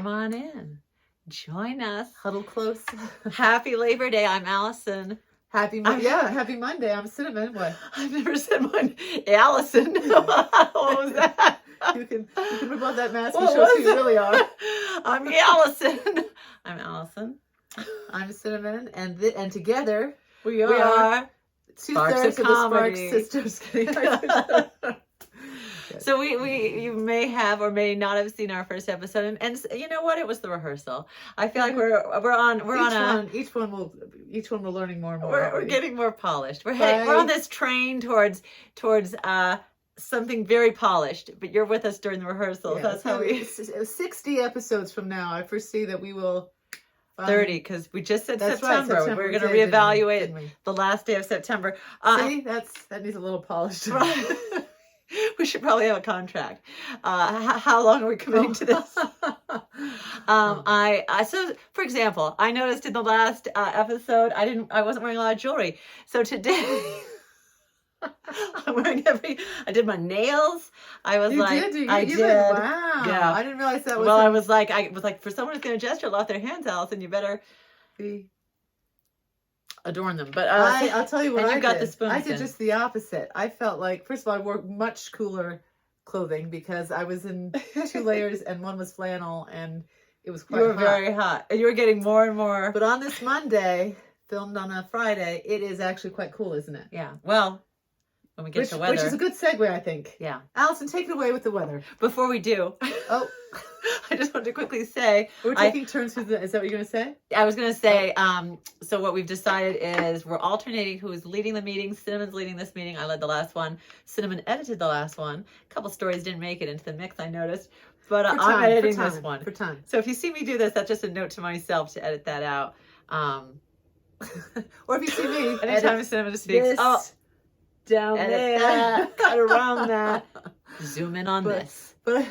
Come on in. Join us. Huddle close. Happy Labor Day. I'm Allison. Happy Monday. I'm Cinnamon. What? I've never said one. Allison. What was that? You can rip off that mask What and show us who was you it? really are. I'm Allison. I'm Allison. I'm Cinnamon, and together we are, Sparks 2/3 of of the comedy. Sparks sisters. So you may have or may not have seen our first episode, and you know what? It was the rehearsal. I feel like each one we're learning more and more. We're getting more polished. We're on this train towards something very polished. But you're with us during the rehearsal. Yeah, that's how we 60 episodes from now. I foresee that we will 30 because we just said That's September. Right, September. We're going to didn't reevaluate we? the last day of September. See, that needs a little polish. Right. We should probably have a contract. How long are we committing to this? So for example, I noticed in the last episode, I wasn't wearing a lot of jewelry. So today I'm wearing I did my nails. I was You like, did? I did. did. Wow. Yeah. I didn't realize that was. Well, I was like, for someone who's going to gesture a lot with their hands, Allison, you better adorn them. But I'll tell you what I got did. the spoons I did in. just the opposite. I felt like, first of all, I wore much cooler clothing because I was in 2 layers and one was flannel and it was quite hot. You were very hot. And you were getting more and more. But on this Monday, filmed on a Friday, it is actually quite cool, isn't it? Yeah. Well, when we get to weather. Which is a good segue, I think. Yeah. Allison, take it away with the weather. Before we do. Oh. I just want to quickly say. We're taking turns with is that what you're going to say? I was going to say, so what we've decided is we're alternating who's leading the meeting. Cinnamon's leading this meeting. I led the last one. Cinnamon edited the last one. A couple stories didn't make it into the mix, I noticed. But I'm editing this one. For time. So if you see me do this, that's just a note to myself to edit that out. Or if you see me. Anytime Cinnamon speaks. Down edit there. That. Cut around that. Zoom in on this. But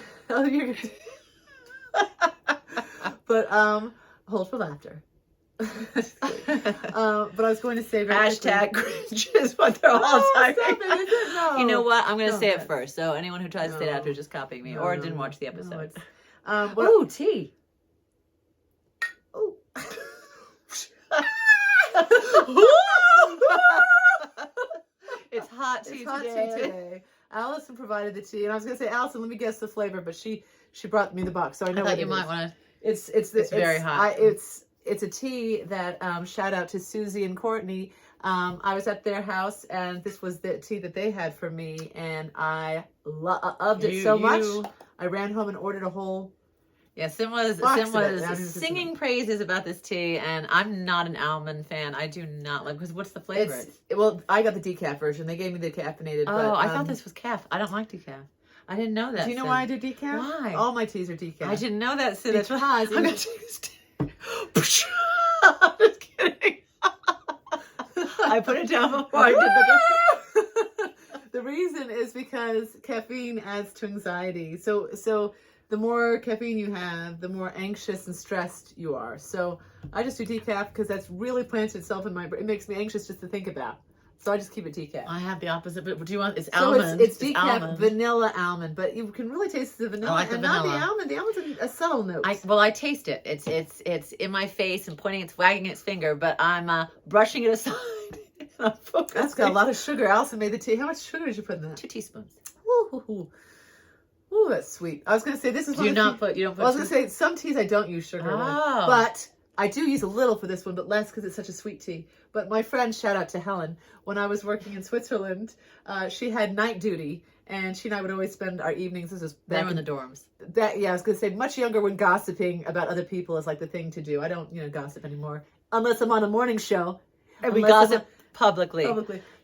hold for laughter. But I was going to say hashtag cringe is what they're all typing. No. You know what? I'm going to say it first. So anyone who tries to say it after is just copying me or didn't watch the episodes. episode. Ooh, tea. Ooh. It's hot tea today. Allison provided the tea, and I was going to say, Allison, let me guess the flavor, but she brought me the box, so I know. I thought you might want to. It's very hot. It's a tea that shout out to Susie and Courtney. I was at their house, and this was the tea that they had for me, and I loved it so much. I ran home and ordered a whole. Yeah, Sim was singing praises about this tea, and I'm not an almond fan. I do not like, because what's the flavor? Well, I got the decaf version. They gave me the caffeinated. Oh, but, I thought this was calf. I don't like decaf. I didn't know that. Do you know why I do decaf? Why? All my teas are decaf. I didn't know that, Sid. Because I'm going to take this tea. I'm just kidding. I put it down before I did the The reason is because caffeine adds to anxiety. So the more caffeine you have, the more anxious and stressed you are. So I just do decaf because that's really planted itself in my brain. It makes me anxious just to think about. So I just keep it decaf. I have the opposite, but what do you want? It's so almond. It's decaf, almond. Vanilla almond, but you can really taste the vanilla. I like the vanilla. Not the almond. The almond's a subtle note. I taste it. It's in my face and wagging its finger, but I'm brushing it aside. That's got a lot of sugar. Allison made the tea. How much sugar did you put in that? 2 teaspoons. Ooh, that's sweet. I was going to say this is. You don't put. I was going to say some teas I don't use sugar in, but I do use a little for this one, but less because it's such a sweet tea. But my friend, shout out to Helen, when I was working in Switzerland, she had night duty, and she and I would always spend our evenings. This was back in the dorms. I was going to say much younger when gossiping about other people is like the thing to do. I don't, gossip anymore unless I'm on a morning show. And we gossip publicly.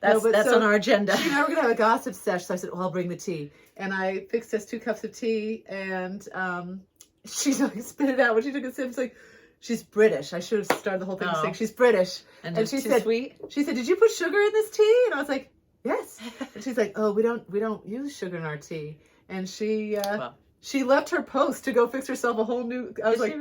That's on our agenda. She and I were going to have a gossip sesh, so I said, well, I'll bring the tea. And I fixed us 2 cups of tea, and she like spit it out when she took a sip. She's like, she's British. I should have started the whole thing saying she's British. And she said, sweet? She said, did you put sugar in this tea? And I was like, yes. And she's like, oh, we don't use sugar in our tea. And she left her post to go fix herself a whole new. I was like,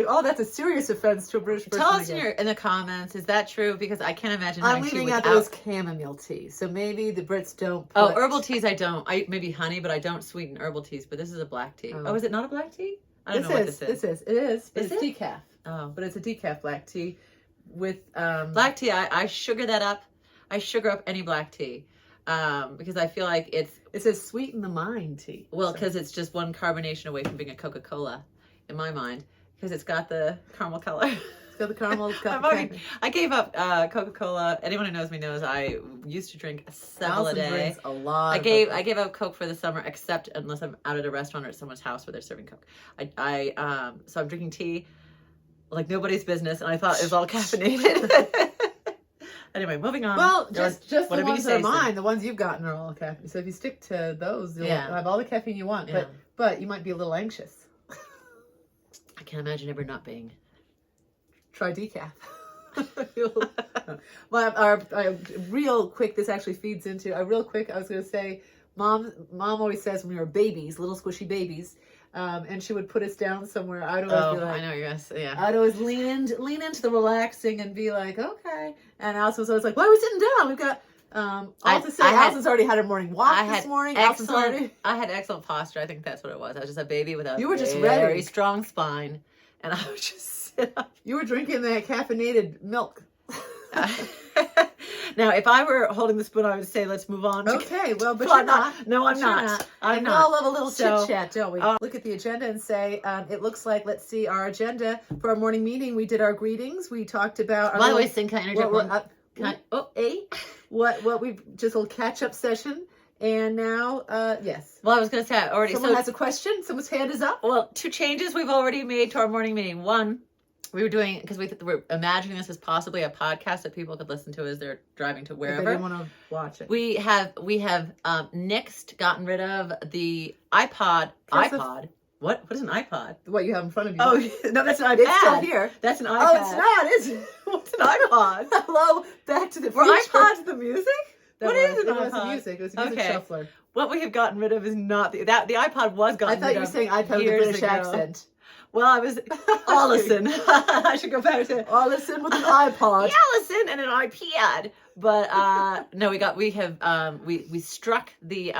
oh, that's a serious offense to a British person. Tell us in the comments, is that true? Because I can't imagine. I'm leaving out those chamomile teas, so maybe the Brits don't. Herbal teas I don't. Maybe honey, but I don't sweeten herbal teas. But this is a black tea. Oh, is it not a black tea? I don't know what this is. It is. But Is it's it? decaf. Oh. But it's a decaf black tea with Black tea, I sugar that up. I sugar up any black tea. Because I feel like it says sweeten the mind tea. Well, because it's just one carbonation away from being a Coca-Cola in my mind. Because it's got the caramel color. It's got the caramel. It's got the I gave up Coca-Cola. Anyone who knows me knows I used to drink several a day. Drinks a lot. I gave up Coke for the summer, except unless I'm out at a restaurant or at someone's house where they're serving Coke. So I'm drinking tea like nobody's business, and I thought it was all caffeinated. Anyway, moving on. Well, just the whatever ones you that are say, mine, the ones you've gotten are all caffeine. So if you stick to those, you'll have all the caffeine you want. Yeah. But you might be a little anxious. I can't imagine ever not being. Try decaf. Our real quick, this actually feeds into, I was going to say, mom always says when we were babies, little squishy babies, and she would put us down somewhere, I'd always be like, I know you're going to say, yeah. I'd always lean into the relaxing and be like, okay. And Allison was always like, why are we sitting down? We've got, all to say, Allison's already had her morning walk this morning. I had excellent posture. I think that's what it was. I was just a baby with a very strong spine. And I was just sit up. You were drinking that caffeinated milk. Now, if I were holding the spoon, I would say, let's move on. Okay, well, but you're not. No, I'm not. I'm not. We all love a little chit-chat, don't we? Look at the agenda and say, it looks like, let's see, our agenda for our morning meeting, we did our greetings. We talked about... By the way, can I interject one? What we've just a little catch-up session. And now, yes. Well, I was going to say, I already... Someone has a question? Someone's hand is up? Well, 2 changes we've already made to our morning meeting. One, we were doing, because we're imagining this as possibly a podcast that people could listen to as they're driving to wherever. If they didn't want to watch it. We have gotten rid of the iPod. What is an iPod? What you have in front of you? Oh, no, that's an iPad. It's still here. That's an iPad. Oh, it's not, is it? What's an iPod? Hello, Back to the Future. Were iPods the music? What is an iPod? It was music. It was a music shuffler. What we have gotten rid of is not the iPod was gotten rid of. I thought you were saying iPod with a British accent. Well, I was Allison. I should go back to Allison with an iPod. Allison and an iPad. But no, we struck the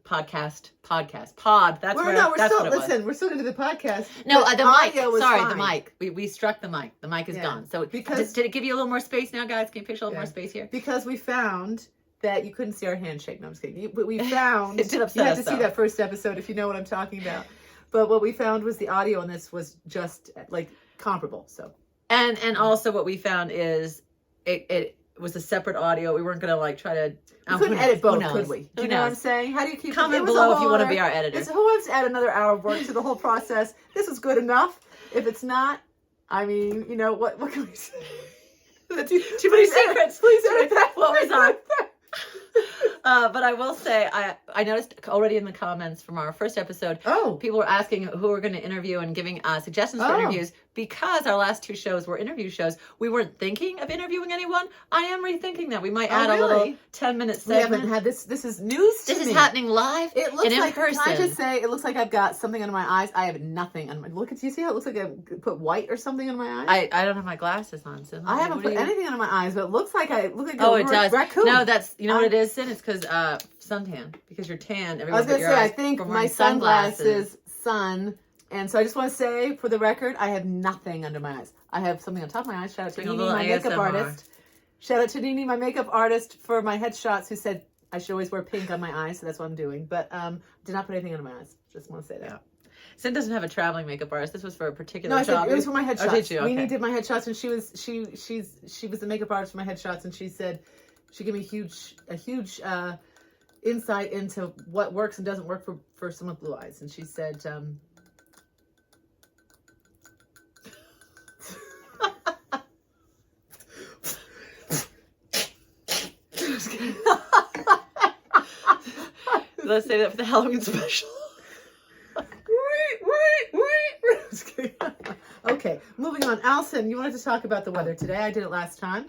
podcast pod. That's what it was. We're still gonna do the podcast. No, the mic. Sorry, fine. the mic. We struck the mic. The mic is gone. So did it give you a little more space now, guys? Can you picture a little more space here? Because we found that you couldn't see our handshake. No, I'm just kidding. But we found it did upset you have us, to see that first episode if you know what I'm talking about. But what we found was the audio on this was just like comparable. So and also what we found is it was a separate audio. We weren't gonna like try to. We couldn't edit both, could we? Do you know what I'm saying? How do you keep? Comment below if you want to be our editor. Who wants to add another hour of work to the whole process? This was good enough. If it's not, I mean, you know what can we say? Too many secrets. Please edit that. What was on? But I will say, I noticed already in the comments from our first episode, people were asking who we're going to interview and giving suggestions for interviews. Because our last 2 shows were interview shows, we weren't thinking of interviewing anyone. I am rethinking that. We might add a little 10-minute segment. We haven't had this. This is news to me. This is happening live and in person. Can I just say, it looks like I've got something under my eyes. I have nothing on my... Look, do you see how it looks like I put white or something under my eyes? I don't have my glasses on. So I haven't put anything under my eyes, but it looks like I look like it does. Raccoon. No, that's... You know what it is, Sin? It's because suntan. Because you're tan. I was going to say, I think my sunglasses, sun... And so I just want to say, for the record, I have nothing under my eyes. I have something on top of my eyes. Shout out to Nini, my makeup artist. Shout out to Nini, my makeup artist, for my headshots, who said I should always wear pink on my eyes. So that's what I'm doing. But did not put anything under my eyes. Just want to say that. Yeah. Sin doesn't have a traveling makeup artist. This was for a particular job. It was for my headshots. Oh, did you? Okay. Nini did my headshots, and she was the makeup artist for my headshots, and she said she gave me a huge insight into what works and doesn't work for someone with blue eyes. And she said. Let's say that for the Halloween special. Okay, moving on. Allison, you wanted to talk about the weather today. I did it last time.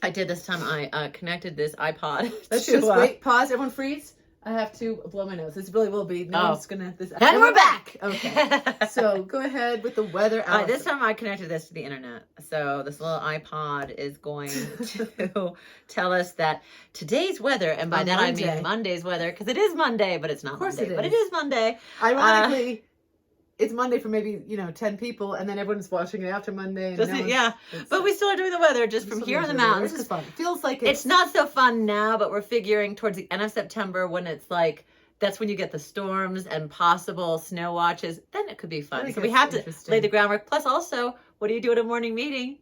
I did this time. I connected this iPod. Let's just wait. Pause. Everyone freeze. I have to blow my nose. This really will be. No one's gonna. And we're back. Okay. So go ahead with the weather. This time I connected this to the internet. So this little iPod is going to tell us that today's weather, and by that I mean Monday's weather, because it is Monday, but it's not Monday. But it is Monday. Ironically, it's Monday for maybe 10 people, and then everyone's watching it after Monday. And Yeah, but we still are doing the weather just from here in the mountains. It's fun. It feels like it's not so fun now, but we're figuring towards the end of September when it's like that's when you get the storms and possible snow watches. Then it could be fun. So we have to lay the groundwork. Plus, also, what do you do at a morning meeting?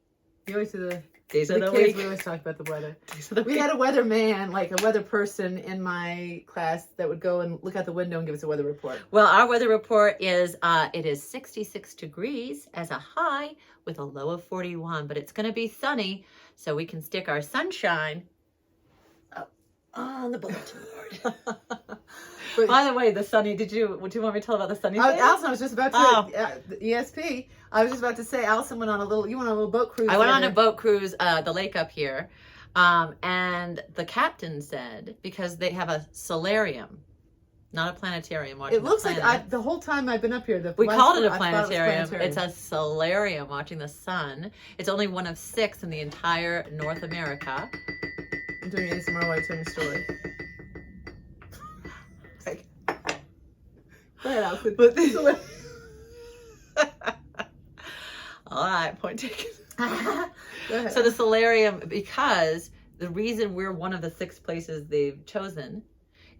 You always do the days of the kids, week. We always talk about the weather. We had a weatherman, like a weather person in my class that would go and look out the window and give us a weather report. Well, our weather report is it is 66 degrees as a high with a low of 41, but it's going to be sunny, so we can stick our sunshine up on the bulletin board. By the way, the sunny, do you want me to tell about the sunny thing? Allison, I was just about to, the ESP, I was just about to say, Allison went on you went on a little boat cruise. I went on a boat cruise, the lake up here, and the captain said, because they have a solarium, not a planetarium. It looks like the whole time I've been up here, we called it a planetarium. It's a solarium watching the sun. It's only one of 6 in the entire North America. I'm doing ASMR while I tell your story. Go ahead, Allison. All right, point taken. Go ahead. So the solarium, because the reason we're one of the 6 places they've chosen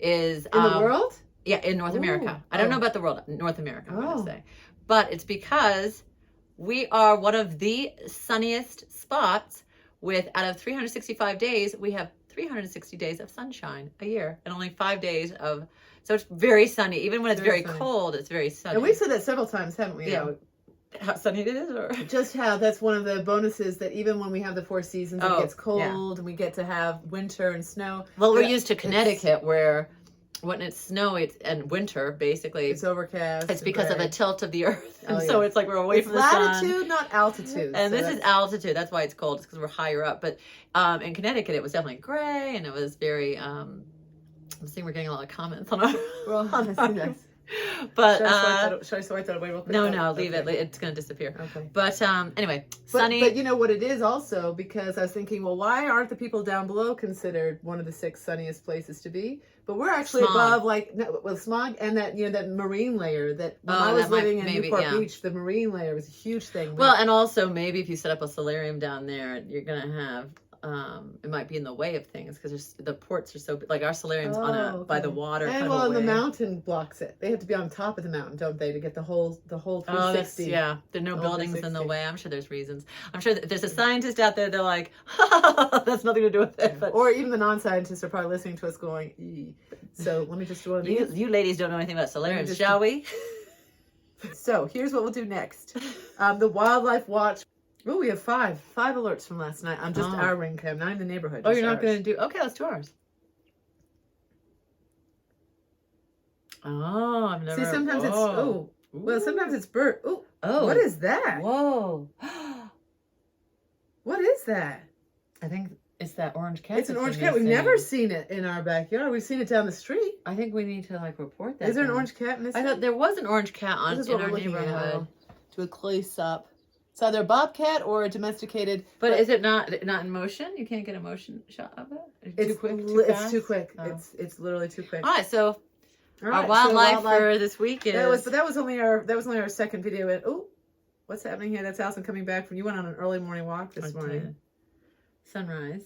is in the world? Yeah, in North America. I don't know about the world, North America, I'm going to say. But it's because we are one of the sunniest spots with, out of 365 days, we have 360 days of sunshine a year and only 5 days of, so it's very sunny. Even when it's very cold, it's very sunny. And we've said that several times, haven't we? Yeah. How sunny it is, or just how that's one of the bonuses, that even when we have the 4 seasons, it gets cold and we get to have winter and snow. Well, we're used to Connecticut where when it's snowy and winter, basically it's overcast. It's because of a tilt of the earth, and so it's like we're away from the sun. Latitude, not altitude. And this is altitude. That's why it's cold. It's because we're higher up. But in Connecticut, it was definitely gray, and it was very. I'm seeing we're getting a lot of comments on our. Well, nice. But should I swipe that away real quick? No, leave it. It's going to disappear. Okay. But anyway, sunny. But you know what it is also, because I was thinking, well, why aren't the people down below considered one of the 6 sunniest places to be? But we're actually above, smog and that that marine layer. That when I was living in Newport Beach, the marine layer was a huge thing. Well, and also maybe if you set up a solarium down there, you're going to have. It might be in the way of things because the ports are so big. Like our solarium's by the water. And well, the mountain blocks it. They have to be on top of the mountain, don't they, to get the whole 360? There are no buildings in the way. I'm sure there's reasons. I'm sure that there's a scientist out there. They're like, that's nothing to do with it. But, or even the non-scientists are probably listening to us going, eee. So let me just do one of these. You ladies don't know anything about solariums, shall we? So here's what we'll do next. The Wildlife Watch. Oh, we have 5 alerts from last night on just our ring cam, not in the neighborhood. Oh, you're not going to do... Okay, let's do ours. Oh, I've never... See, sometimes it's... Oh. Well, sometimes it's bird. Oh. What is that? Whoa. What is that? I think it's that orange cat. It's an orange cat. We've never seen it in our backyard. We've seen it down the street. I think we need to, report that. Is there an orange cat in this? I thought there was an orange cat in our neighborhood. To a close up. It's either a bobcat or a domesticated. But is it not in motion? You can't get a motion shot of it? It's too quick? It's too quick. Oh. It's literally too quick. All right, so our wildlife for this week is... That was only our second video. And what's happening here? That's Allison coming back from... You went on an early morning walk this morning. Sunrise.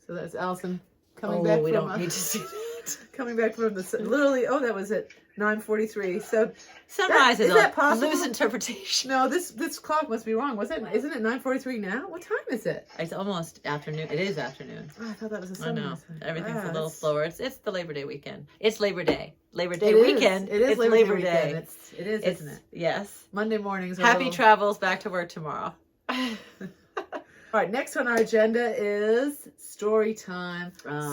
So that's Allison coming back. We don't need to see that. Coming back from literally. Oh, that was it. 9:43. So sunrise is a loose interpretation. No, this clock must be wrong. Isn't it 9:43 now? What time is it? It's almost afternoon. It is afternoon. Oh, I thought that was a sunrise. I know. Everything's a little slower. It's the Labor Day weekend. It's Labor Day. Labor Day weekend. It is Labor Day. It is, isn't it? Yes. Monday mornings. Happy travels back to work tomorrow. All right, next on our agenda is story time.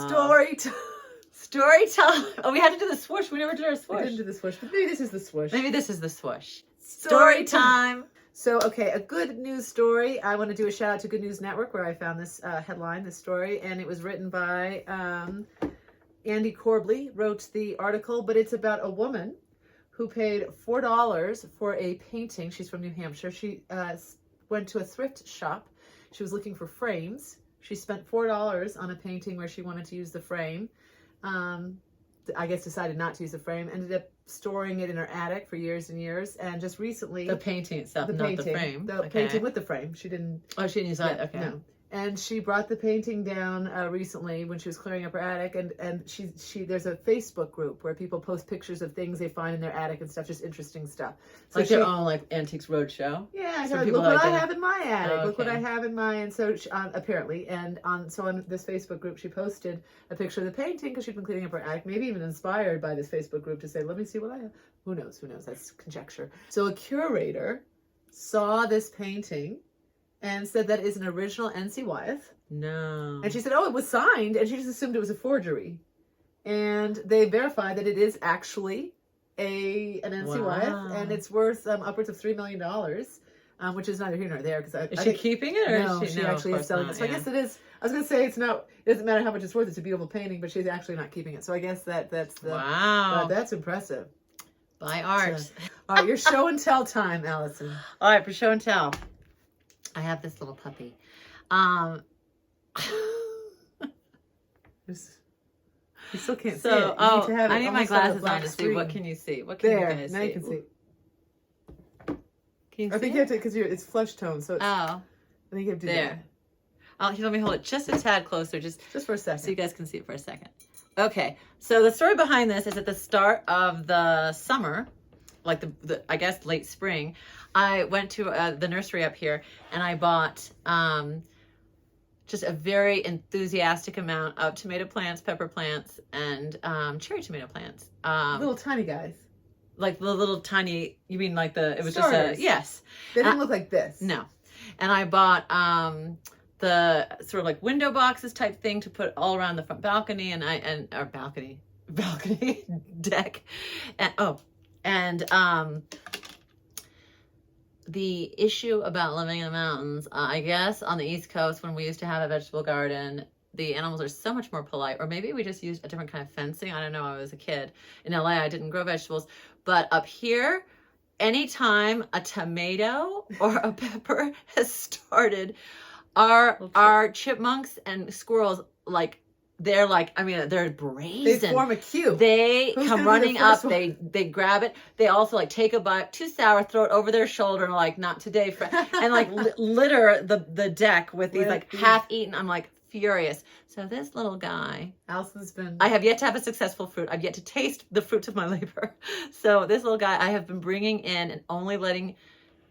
Story time. Oh, we had to do the swoosh. We never did our swoosh. We didn't do the swoosh, but maybe this is the swoosh. Story time. So, okay, a good news story. I want to do a shout out to Good News Network where I found this headline, this story, and it was written by Andy Corbley, wrote the article, but it's about a woman who paid $4 for a painting. She's from New Hampshire. She went to a thrift shop. She was looking for frames. She spent $4 on a painting where she wanted to use the frame. I guess decided not to use the frame. Ended up storing it in her attic for years and years, and just recently The painting itself, not the frame. the painting with the frame. She didn't. Oh, she didn't use that. Okay. No. And she brought the painting down recently when she was clearing up her attic, and she there's a Facebook group where people post pictures of things they find in their attic and stuff, just interesting stuff. So Like their own like Antiques Roadshow. Yeah, I So said, people look what like I to- have in my attic. Oh, Look what okay. I have in my, and so she, apparently, and on this Facebook group, she posted a picture of the painting because she'd been cleaning up her attic, maybe even inspired by this Facebook group to say, let me see what I have. Who knows? Who knows? That's conjecture. So a curator saw this painting and said that is an original N.C. Wyeth. No. And she said, oh, it was signed, and she just assumed it was a forgery. And they verified that it is actually an N.C. Wyeth, and it's worth upwards of $3 million, which is neither here nor there. Because Is she keeping it, or no, is she no, actually of is selling course it. So not, I guess it is. I was going to say it doesn't matter how much it's worth. It's a beautiful painting, but she's actually not keeping it. So I guess that's the Wow. that's impressive. Buy art. So, all right, your show and tell time, Allison. All right, for show and tell, I have this little puppy. You still can't see So, it. You oh, need to have it I need my almost on a glasses black on to see. screen. What can you see? What can There, you guys now see? you can see. Can you I see think you have to, because it's flesh tone, so it's, Oh, I think you have to do there. Let me hold it just a tad closer, just for a second. so you guys can see it for a second. Okay, so the story behind this is at the start of the summer, like the I guess late spring, I went to the nursery up here and I bought just a very enthusiastic amount of tomato plants, pepper plants, and cherry tomato plants. Little tiny guys. Like the little tiny, you mean like it was Starters. just yes. They didn't look like this. No. And I bought the sort of like window boxes type thing to put all around the front balcony our balcony deck. And the issue about living in the mountains, I guess on the East Coast when we used to have a vegetable garden, the animals are so much more polite, or maybe we just used a different kind of fencing. I don't know. I was a kid. In LA, I didn't grow vegetables, but up here, anytime a tomato or a pepper has started, our chipmunks and squirrels, they're brazen. They form a queue. They Who's come gonna be running the up. first one? They grab it. They also take a bite, too sour, throw it over their shoulder, and like, not today, and litter the deck with these half-eaten. I'm like furious. So this little guy, Allison's been. I have yet to have a successful fruit. I've yet to taste the fruits of my labor. So this little guy, I have been bringing in and only letting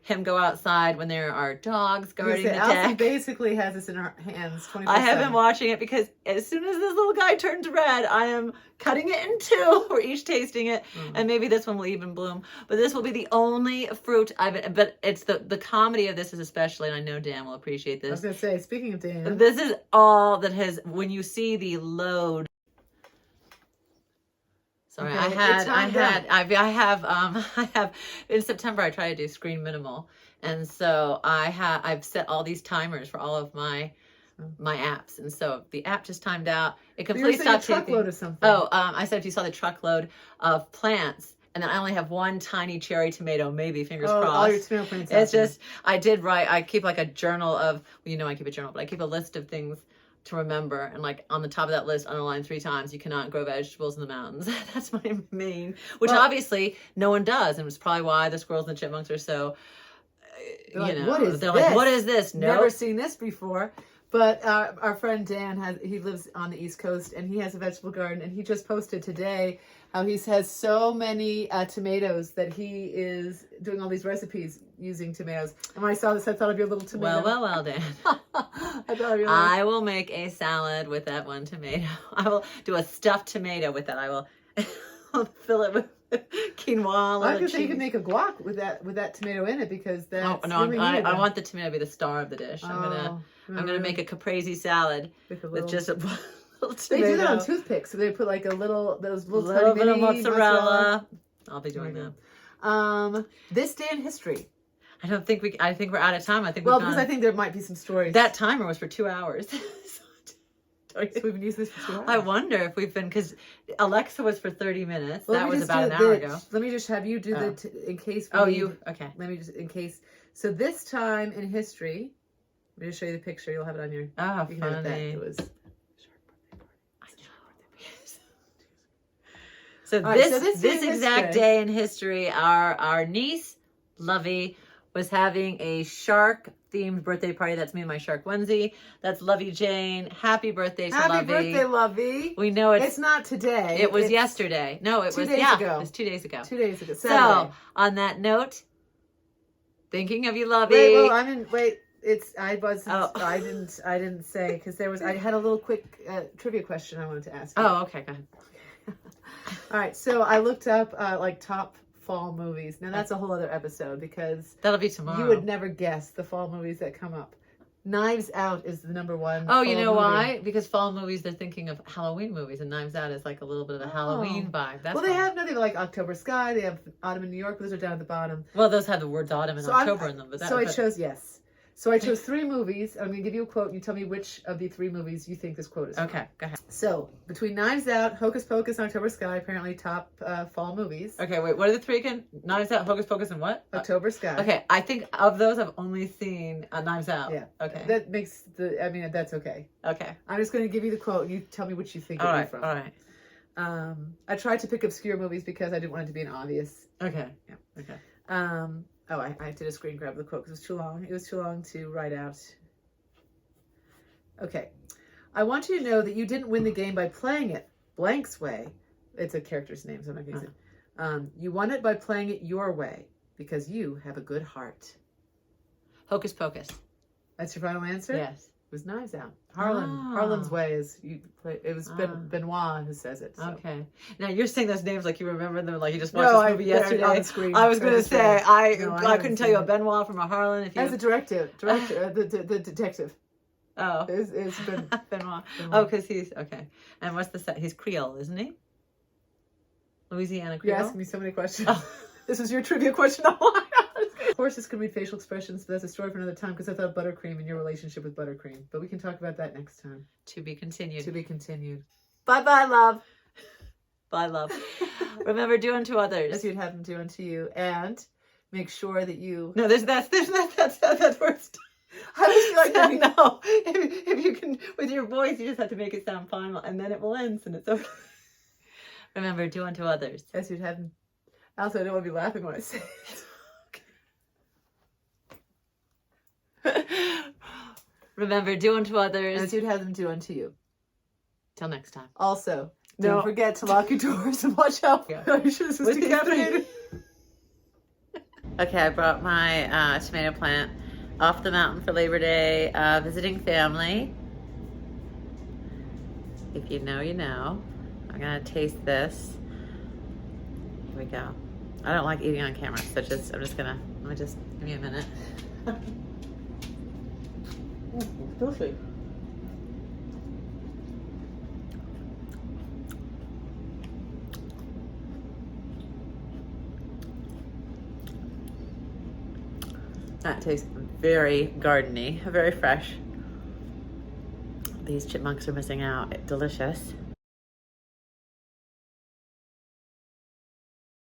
him go outside when there are dogs guarding the Allison deck. basically has this in her hands 24/7. I have been watching it because as soon as this little guy turns red, I am cutting it in two. We're each tasting it, and maybe this one will even bloom. But this will be the only fruit But it's the comedy of this is especially, and I know Dan will appreciate I was this. going to say, speaking of Dan. This is all that has when you see the load. Sorry, Okay, I have in September I try to do screen minimal, and so I've set all these timers for all of my apps, and so the app just timed out. It completely stopped a truckload taking. of something. Oh, I said if you saw the truckload of plants, and then I only have one tiny cherry tomato, maybe fingers crossed. All your tomato plants. It's just I did write. I keep like a journal of I keep a journal, but I keep a list of things to remember, and like on the top of that list, underlined 3 times, you cannot grow vegetables in the mountains. That's my main, which obviously no one does, and it's probably why the squirrels and the chipmunks are so, what is they're this? like, what is this? Never seen this before. But our friend Dan he lives on the East Coast, and he has a vegetable garden, and he just posted today how he has so many tomatoes that he is doing all these recipes using tomatoes. And when I saw this, I thought of your little tomato. Well, Dan. I thought of your I will make a salad with that one tomato. I will do a stuffed tomato with that. I will fill it with quinoa. I could say you can make a guac with that tomato in it, because that's really needed. I want the tomato to be the star of the dish. I'm gonna make a caprese salad with just a little tomato. They do that on toothpicks, so they put like those little tiny bit of mini mozzarella. I'll be doing that. This day in history. I think we're out of time. I think because I think there might be some stories. That timer was for 2 hours. So we've been using this for 2 hours. I wonder if we've been, because Alexa was for 30 minutes. That was about an hour ago. Let me just have you do in case. Okay. Let me just in case. So this time in history, let me just show you the picture. You'll have it on your. Oh, you can edit that. funny. It was. So All right, this so this exact history. day in history, our niece Lovey was having a shark themed birthday party. That's me in my shark onesie. That's Lovey Jane. Happy birthday to Happy Lovey. birthday, Lovey. We know It's not today. it was It's yesterday. No, it 2 was days yeah, ago. it was 2 days ago. 2 days ago. So Saturday. on that note, thinking of you, Lovey. Wait, well, I didn't say because I had a little quick trivia question I wanted to ask you. Oh, okay, go ahead. All right, so I looked up like top fall movies. Now that's a whole other episode because That'll be tomorrow. you would never guess the fall movies that come up. Knives Out is the number one. Oh, you fall know movie. why? Because fall movies, they're thinking of Halloween movies, and Knives Out is like a little bit of a Halloween vibe. That's Well, they why. have like October Sky. They have Autumn in New York. Those are down at the bottom. Well, those have the words autumn and So October in them. But that, So I but- chose yes. So I chose 3 movies. I'm going to give you a quote, and you tell me which of the 3 movies you think this quote is from. Okay, go ahead. So between Knives Out, Hocus Pocus, and October Sky, apparently top fall movies. Okay, wait. What are the 3 again? Knives Out, Hocus Pocus, and what? October Sky. Okay, I think of those, I've only seen Knives Out. Yeah. Okay. That makes that's okay. Okay. I'm just going to give you the quote, and you tell me which you think All it right. from. All right. I tried to pick obscure movies because I didn't want it to be an obvious. Okay. Yeah. Okay. I did a screen grab of the quote because it was too long. It was too long to write out. Okay. I want you to know that you didn't win the game by playing it blank's way. It's a character's name, so I'm not going to use it. You won it by playing it your way because you have a good heart. Hocus Pocus. That's your final answer? Yes. It was Knives Out. Harlan's way is you play. It was Benoit who says it. So. Okay. Now you're saying those names like you remember them, like you just No, watched this movie yesterday. on the screen. I was going to say I couldn't haven't tell you a seen it. Benoit from a Harlan if you. As a director, the detective Oh. is Benoit. Benoit. Oh, because he's okay. And what's the he's Creole, isn't he? Louisiana You Creole. asked me so many questions. Oh. This was your trivia question. Horses can read facial expressions, but that's a story for another time because I thought buttercream and your relationship with buttercream. But we can talk about that next time. To be continued. To be continued. Bye-bye, love. Bye, love. Remember, do unto others. As you'd have them do unto you. And make sure that you... No, that's words. I just feel like... No, if you can, with your voice, you just have to make it sound final, and then it will end, and it's okay. Remember, do unto others. As you'd have them... Also, I don't want to be laughing when I say it. Remember, do unto others. As you'd have them do unto you. Till next time. Also, No. don't forget to lock your doors and watch out. Yeah. Are you sure this is With these decaffeinated? Okay, I brought my tomato plant off the mountain for Labor Day, visiting family. If you know, you know. I'm gonna taste this. Here we go. I don't like eating on camera, so let me just give me a minute. Filthy. That tastes very gardeny, very fresh. These chipmunks are missing out. Delicious.